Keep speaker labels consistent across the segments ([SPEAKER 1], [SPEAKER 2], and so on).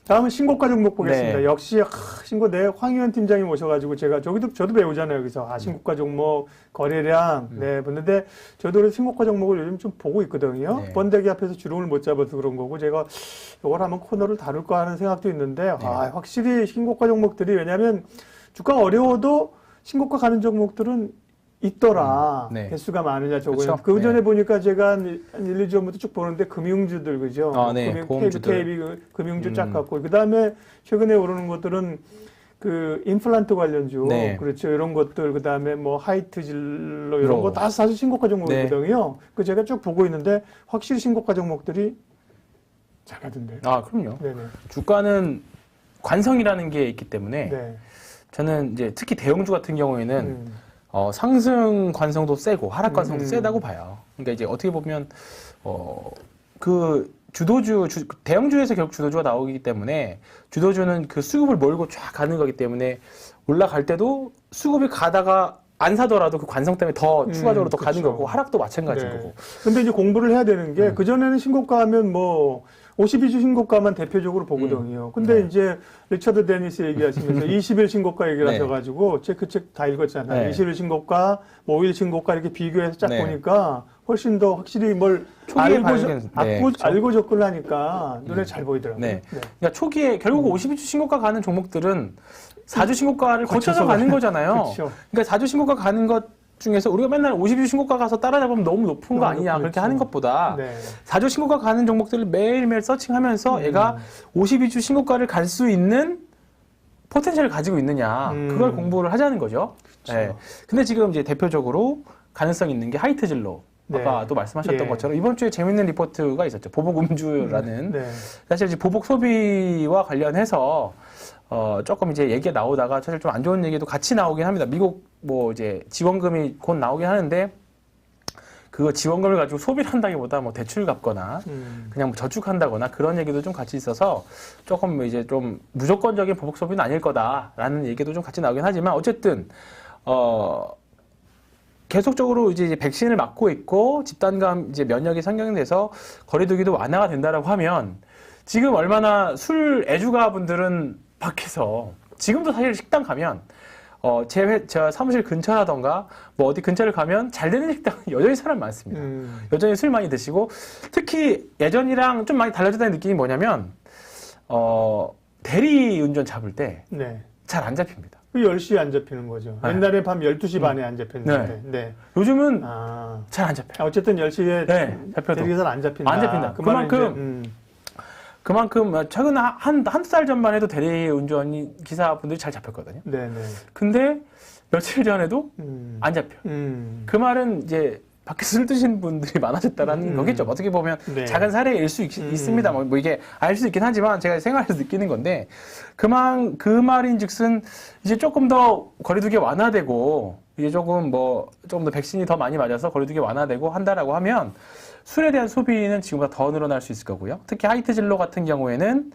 [SPEAKER 1] 다음은 신고가 종목 보겠습니다.
[SPEAKER 2] 네.
[SPEAKER 1] 역시 신고 내 황희연 팀장이 모셔가지고 제가 저도 배우잖아요. 그래서 신고가 종목 거래량 보는데 저도 그래서 신고가 종목을 요즘 좀 보고 있거든요.
[SPEAKER 2] 네.
[SPEAKER 1] 번데기 앞에서 주름을 못 잡아서 그런 거고 제가 이걸 한번 코너를 다룰까 하는 생각도 있는데 확실히 신고가 종목들이 왜냐하면 주가가 어려워도 신고가 가는 종목들은 있더라.
[SPEAKER 2] 네.
[SPEAKER 1] 개수가 많으냐 적으냐.
[SPEAKER 2] 그렇죠?
[SPEAKER 1] 그 전에
[SPEAKER 2] 네.
[SPEAKER 1] 보니까 제가 한 1, 2주 전부터 쭉 보는데 금융주들 그죠?
[SPEAKER 2] 네. 보험주들.
[SPEAKER 1] KB 금융주 쫙 갖고 그다음에 최근에 오르는 것들은 그 임플란트 관련주
[SPEAKER 2] 네.
[SPEAKER 1] 그렇죠. 이런 것들 그다음에 뭐 하이트진로 이런 거 다 사실 신고가 종목이거든요.
[SPEAKER 2] 네.
[SPEAKER 1] 그 제가 쭉 보고 있는데 확실히 신고가 종목들이 잘 가던데.
[SPEAKER 2] 그럼요.
[SPEAKER 1] 네네.
[SPEAKER 2] 주가는 관성이라는 게 있기 때문에
[SPEAKER 1] 네.
[SPEAKER 2] 저는 이제 특히 대형주 같은 경우에는 상승 관성도 세고 하락 관성도 세다고 봐요. 그러니까 이제 어떻게 보면 그 주도주 대형주에서 결국 주도주가 나오기 때문에 주도주는 그 수급을 몰고 쫙 가는 거기 때문에 올라갈 때도 수급이 가다가 안 사더라도 그 관성 때문에 더 추가적으로 더 가는
[SPEAKER 1] 그렇죠.
[SPEAKER 2] 거고 하락도 마찬가지인
[SPEAKER 1] 네.
[SPEAKER 2] 거고.
[SPEAKER 1] 근데 이제 공부를 해야 되는 게 그전에는 신고가 하면 뭐 52주 신고가만 대표적으로 보거든요. 근데
[SPEAKER 2] 네.
[SPEAKER 1] 이제 리처드 데니스 얘기하시면서 20일 신고가 얘기를
[SPEAKER 2] 네.
[SPEAKER 1] 하셔가지고 그 책 다 읽었잖아요.
[SPEAKER 2] 네.
[SPEAKER 1] 20일 신고가, 뭐 5일 신고가 이렇게 비교해서 쫙
[SPEAKER 2] 네.
[SPEAKER 1] 보니까 훨씬 더 확실히 뭘
[SPEAKER 2] 초기에 발견,
[SPEAKER 1] 알고 접근을 하니까 눈에 잘 보이더라고요.
[SPEAKER 2] 네. 그러니까 초기에 결국 52주 신고가 가는 종목들은 4주 신고가를 거쳐서
[SPEAKER 1] 거쳐서
[SPEAKER 2] 가는 거잖아요.
[SPEAKER 1] 그렇죠.
[SPEAKER 2] 그러니까 4주 신고가 가는 것 중에서 우리가 맨날 50주 신고가 가서 따라잡으면 너무 높은 거 아니냐 그렇게 하는 것보다
[SPEAKER 1] 네.
[SPEAKER 2] 4주 신고가 가는 종목들을 매일매일 서칭하면서 얘가 52주 신고가를 갈 수 있는 포텐셜을 가지고 있느냐 그걸 공부를 하자는 거죠. 네. 근데 지금 이제 대표적으로 가능성 있는 게 하이트진로.
[SPEAKER 1] 네.
[SPEAKER 2] 아까 또 말씀하셨던
[SPEAKER 1] 예.
[SPEAKER 2] 것처럼 이번 주에 재밌는 리포트가 있었죠. 보복음주라는.
[SPEAKER 1] 네.
[SPEAKER 2] 사실 이제 보복 소비와 관련해서 조금 이제 얘기가 나오다가 사실 좀 안 좋은 얘기도 같이 나오긴 합니다. 미국 뭐 이제 지원금이 곧 나오긴 하는데 그거 지원금을 가지고 소비를 한다기보다 뭐 대출 갚거나 그냥 뭐 저축한다거나 그런 얘기도 좀 같이 있어서 조금 이제 좀 무조건적인 보복 소비는 아닐 거다라는 얘기도 좀 같이 나오긴 하지만 어쨌든 계속적으로 이제 백신을 맞고 있고 집단감 이제 면역이 상경돼서 거리두기도 완화가 된다라고 하면 지금 얼마나 술 애주가 분들은 밖에서 지금도 사실 식당 가면 제 사무실 근처라던가 뭐 어디 근처를 가면 잘 되는 식당 여전히 사람 많습니다. 여전히 술 많이 드시고 특히 예전이랑 좀 많이 달라졌다는 느낌이 뭐냐면 대리 운전 잡을 때 잘 안 잡힙니다.
[SPEAKER 1] 10시에 안 잡히는 거죠.
[SPEAKER 2] 네.
[SPEAKER 1] 옛날에 밤 12시 반에 안 잡혔는데. 네.
[SPEAKER 2] 요즘은 잘 안 잡혀요.
[SPEAKER 1] 어쨌든 10시에
[SPEAKER 2] 잡혀도.
[SPEAKER 1] 대리기사는 안 잡힌다.
[SPEAKER 2] 안 잡힌다. 그만큼 최근 한두 달 전만 해도 대리운전 기사분들이 잘 잡혔거든요.
[SPEAKER 1] 네네.
[SPEAKER 2] 근데 며칠 전에도 안 잡혀요. 그 말은 이제 밖에서 술 드신 분들이 많아졌다라는 거겠죠. 어떻게 보면 작은 사례일 수 있습니다. 뭐 이게 알 수 있긴 하지만 제가 생활에서 느끼는 건데 그 말인즉슨 이제 조금 더 거리두기 완화되고 이제 조금 더 백신이 더 많이 맞아서 거리두기 완화되고 한다라고 하면 술에 대한 소비는 지금보다 더 늘어날 수 있을 거고요. 특히 하이트진로 같은 경우에는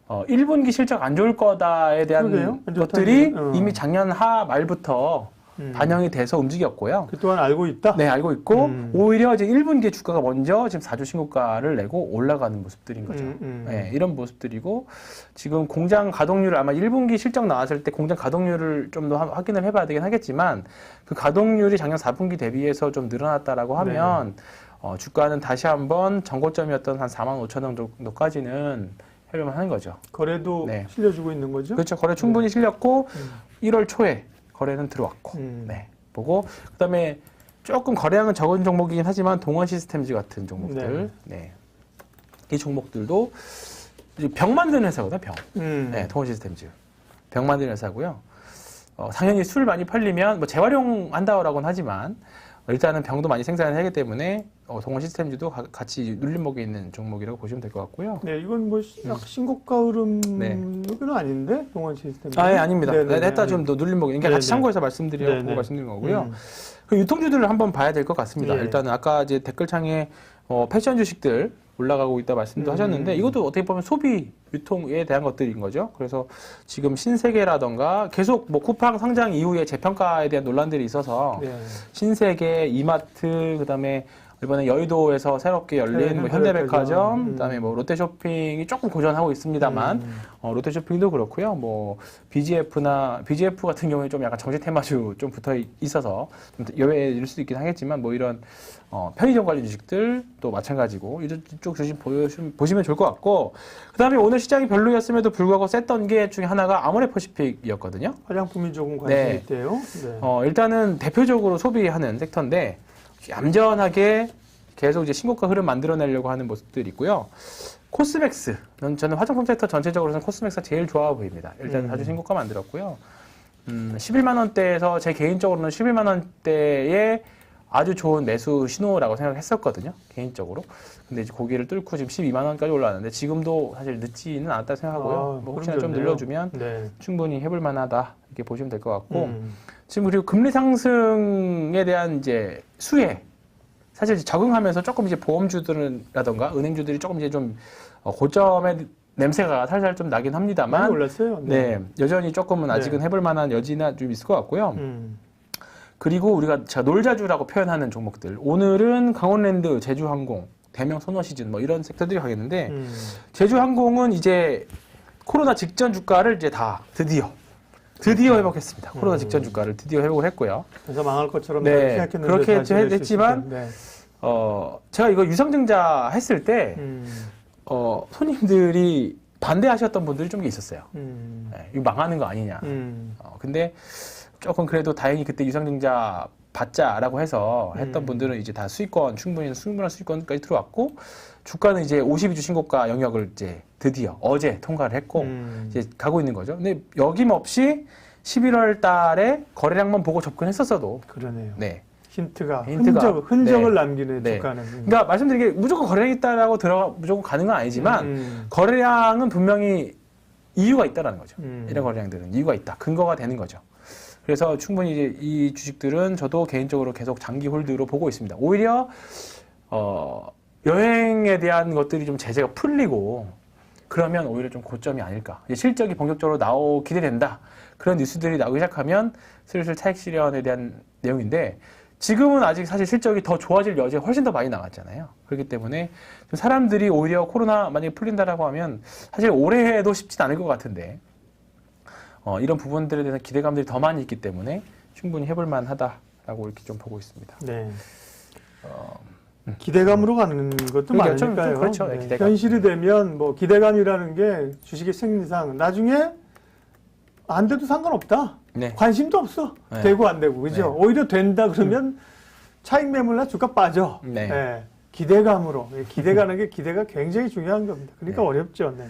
[SPEAKER 2] 1분기 실적 안 좋을 거다에 대한 것들이 이미 작년 말부터 반영이 돼서 움직였고요.
[SPEAKER 1] 그 또한 알고 있다?
[SPEAKER 2] 네, 알고 있고 오히려 이제 1분기 주가가 먼저 지금 4주 신고가를 내고 올라가는 모습들인 거죠. 네, 이런 모습들이고 지금 공장 가동률을 아마 1분기 실적 나왔을 때 공장 가동률을 좀 더 확인을 해봐야 되긴 하겠지만 그 가동률이 작년 4분기 대비해서 좀 늘어났다라고 하면 주가는 다시 한번 전고점이었던 한 45,000원 정도까지는 해볼만 하는 거죠.
[SPEAKER 1] 거래도 실려주고 있는 거죠?
[SPEAKER 2] 그렇죠. 거래 충분히 실렸고 1월 초에 거래는 들어왔고 보고 그다음에 조금 거래량은 적은 종목이긴 하지만 동원 시스템즈 같은 종목들 이 종목들도 병 만드는 회사거든요. 동원 시스템즈 병 만드는 회사고요. 당연히 술 많이 팔리면 뭐 재활용한다고는 하지만 일단은 병도 많이 생산을 하기 때문에 동원 시스템즈도 같이 눌림목에 있는 종목이라고 보시면 될 것 같고요.
[SPEAKER 1] 네, 이건 뭐 신고가 흐름은 아닌데 동원 시스템.
[SPEAKER 2] 아닙니다. 했다 좀 더 눌림목. 그러니까 같이 참고해서 말씀드리는 거고요. 그 유통주들을 한번 봐야 될 것 같습니다. 일단은 아까 이제 댓글창에 패션 주식들 올라가고 있다 말씀도 하셨는데 이것도 어떻게 보면 소비 유통에 대한 것들인 거죠. 그래서 지금 신세계라던가 계속 뭐 쿠팡 상장 이후에 재평가에 대한 논란들이 있어서 신세계, 이마트, 그다음에 이번에 여의도에서 새롭게 열린 뭐 현대백화점, 그다음에 뭐 롯데쇼핑이 조금 고전하고 있습니다만 롯데쇼핑도 그렇고요. 뭐 BGF 같은 경우에 좀 약간 정치 테마주 좀 붙어 있어서 좀 예외일 수도 있긴 하겠지만 뭐 이런 편의점 관련 주식들도 마찬가지고 이쪽 주식 보시면 좋을 것 같고 그다음에 오늘 시장이 별로였음에도 불구하고 셌던 게 중에 하나가 아모레퍼시픽이었거든요.
[SPEAKER 1] 화장품이 조금 관심이 있대요. 네.
[SPEAKER 2] 일단은 대표적으로 소비하는 섹터인데 얌전하게 계속 이제 신고가 흐름 만들어내려고 하는 모습들이 있고요. 코스맥스, 저는 화장품 섹터 전체적으로는 코스맥스가 제일 좋아 보입니다. 일단 아주 신고가 만들었고요. 11만 원대에서 제 개인적으로는 11만 원대에 아주 좋은 매수 신호라고 생각했었거든요. 개인적으로. 근데 이제 고기를 뚫고 지금 12만 원까지 올라왔는데 지금도 사실 늦지는 않았다 생각하고요. 뭐 혹시나 좀 늘려주면 충분히 해볼 만하다 이렇게 보시면 될 것 같고 지금 그리고 금리 상승에 대한 이제 수혜 사실 적응하면서 조금 이제 보험주들이라던가 은행주들이 조금 이제 좀 고점의 냄새가 살살 좀 나긴 합니다만
[SPEAKER 1] 많이 올랐어요.
[SPEAKER 2] 네, 여전히 조금은 아직은 해볼 만한 여지는 좀 있을 것 같고요. 그리고 우리가 놀자주라고 표현하는 종목들 오늘은 강원랜드, 제주항공, 대명 소너시즌 뭐 이런 섹터들이 가겠는데 제주항공은 이제 코로나 직전 주가를 이제 다 드디어 회복했습니다. 코로나 직전 주가를 드디어 회복을 했고요.
[SPEAKER 1] 그래서 망할 것처럼
[SPEAKER 2] 생각했는데 그렇게 했지만 제가 이거 유상증자 했을 때 손님들이 반대하셨던 분들이 좀 있었어요. 네, 이거 망하는 거 아니냐. 근데 조금 그래도 다행히 그때 유상증자 받자라고 해서 했던 분들은 이제 다 충분한 수익권까지 들어왔고 주가는 이제 52주 신고가 영역을 이제 드디어 어제 통과를 했고 이제 가고 있는 거죠. 근데 여김없이 11월 달에 거래량만 보고 접근했었어도
[SPEAKER 1] 그러네요.
[SPEAKER 2] 네.
[SPEAKER 1] 흔적을 남기는 주가는.
[SPEAKER 2] 그러니까 말씀드린 게 무조건 거래량이 있다라고 무조건 가는 건 아니지만 거래량은 분명히 이유가 있다라는 거죠. 이런 거래량들은 이유가 있다. 근거가 되는 거죠. 그래서 충분히 이제 이 주식들은 저도 개인적으로 계속 장기 홀드로 보고 있습니다. 오히려 여행에 대한 것들이 좀 제재가 풀리고 그러면 오히려 좀 고점이 아닐까. 이제 실적이 본격적으로 기대된다. 그런 뉴스들이 나오기 시작하면 슬슬 차익 실현에 대한 내용인데 지금은 아직 사실 실적이 더 좋아질 여지가 훨씬 더 많이 남았잖아요. 그렇기 때문에 좀 사람들이 오히려 코로나 만약에 풀린다라고 하면 사실 올해 해도 쉽진 않을 것 같은데 이런 부분들에 대해서 기대감들이 더 많이 있기 때문에 충분히 해볼 만하다라고 이렇게 좀 보고 있습니다.
[SPEAKER 1] 네. 기대감으로 가는 것도 많으니까요.
[SPEAKER 2] 좀 그렇죠. 네, 기대감.
[SPEAKER 1] 현실이 되면 뭐 기대감이라는 게 주식의 생리상 나중에 안 돼도 상관없다.
[SPEAKER 2] 네.
[SPEAKER 1] 관심도 없어.
[SPEAKER 2] 네.
[SPEAKER 1] 되고 안 되고 그죠?
[SPEAKER 2] 네.
[SPEAKER 1] 오히려 된다 그러면 차익 매물나 주가 빠져.
[SPEAKER 2] 네.
[SPEAKER 1] 네. 기대감으로 기대가는 게 기대가 굉장히 중요한 겁니다. 그러니까
[SPEAKER 2] 네.
[SPEAKER 1] 어렵죠. 네.